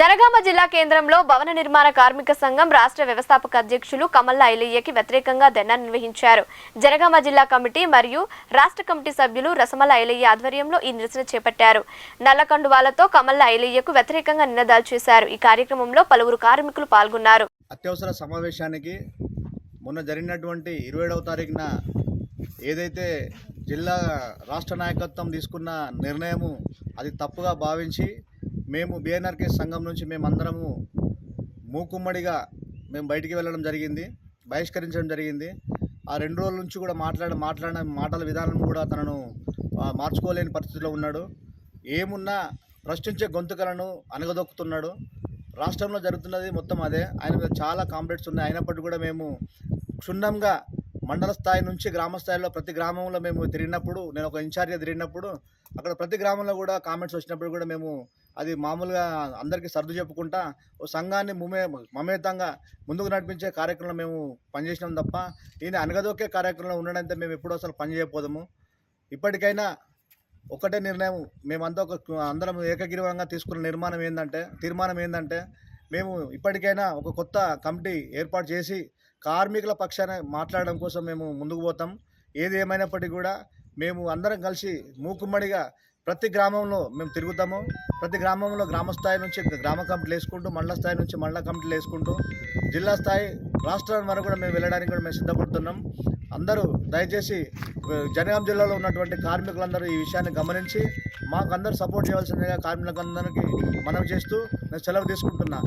జనగామ జిల్లా కేంద్రంలో భవన నిర్మాణ కార్మిక సంఘం రాష్ట్ర వ్యవస్థాపక అధ్యక్షులు కమల్ల ఐలయ్యకి వ్యతిరేకంగా ధర్నా నిర్వహించారు. జనగామ జిల్లా కమిటీ మరియు రాష్ట్ర కమిటీ సభ్యులు రసమల్ల ఐలయ్య ఆధ్వర్యంలో ఈ నిరసన చేపట్టారు. నల్లకండువాలతో కమల్ల ఐలయ్యకు వ్యతిరేకంగా నినాదాలు చేశారు. ఈ కార్యక్రమంలో పలువురు కార్మికులు పాల్గొన్నారు. అత్యవసర సమావేశానికి మొన్న జరిగినటువంటి 27వ తారీఖున ఏదైతే జిల్లా రాష్ట్ర నాయకత్వం తీసుకున్న నిర్ణయము అది తప్పుగా భావించి మేము బీఎన్ఆర్కే సంఘం నుంచి మేమందరము మూకుమ్మడిగా మేము బయటికి వెళ్ళడం జరిగింది, బహిష్కరించడం జరిగింది. ఆ 2 రోజుల నుంచి కూడా మాట్లాడిన మాటల విధానం కూడా తనను మార్చుకోలేని పరిస్థితిలో ఉన్నాడు. ఏమున్నా ప్రశ్నించే గొంతుకలను అణగదొక్కుతున్నాడు. రాష్ట్రంలో జరుగుతున్నది మొత్తం అదే. ఆయన మీద చాలా కాంప్లైంట్స్ ఉన్నాయి. అయినప్పటికీ కూడా మేము క్షుణ్ణంగా మండల స్థాయి నుంచి గ్రామ స్థాయిలో ప్రతి గ్రామంలో మేము తిరిగినప్పుడు, నేను ఒక ఇన్ఛార్జ్గా తిరిగినప్పుడు అక్కడ ప్రతి గ్రామంలో కూడా కామెంట్స్ వచ్చినప్పుడు కూడా మేము అది మామూలుగా అందరికీ సర్దు చెప్పుకుంటా ఓ సంఘాన్ని మమేతంగా ముందుకు నడిపించే కార్యక్రమంలో మేము పనిచేసినాం తప్ప ఈయన అనగదొక్కే కార్యక్రమంలో ఉండడంతో మేము ఎప్పుడూ అసలు పనిచేయకపోదాము. ఇప్పటికైనా ఒకటే నిర్ణయం, మేమంతా అందరం ఏకగ్రీవంగా తీసుకున్న తీర్మానం ఏంటంటే మేము ఇప్పటికైనా ఒక కొత్త కమిటీ ఏర్పాటు చేసి కార్మికుల పక్షాన మాట్లాడడం కోసం మేము ముందుకు పోతాం. ఏది ఏమైనప్పటికీ కూడా మేము అందరం కలిసి మూకుమ్మడిగా ప్రతి గ్రామంలో మేము తిరుగుతాము. ప్రతి గ్రామంలో గ్రామ స్థాయి నుంచి గ్రామ కమిటీలు వేసుకుంటూ, మండల స్థాయి నుంచి మండల కమిటీలు వేసుకుంటూ, జిల్లా స్థాయి రాష్ట్రాల వరకు కూడా మేము వెళ్ళడానికి కూడా మేము సిద్ధపడుతున్నాం. అందరూ దయచేసి జనగాం జిల్లాలో ఉన్నటువంటి కార్మికులందరూ ఈ విషయాన్ని గమనించి మాకు అందరూ సపోర్ట్ చేయవలసిందిగా కార్మికులందరికీ మనవి చేస్తూ నేను సెలవు తీసుకుంటున్నా.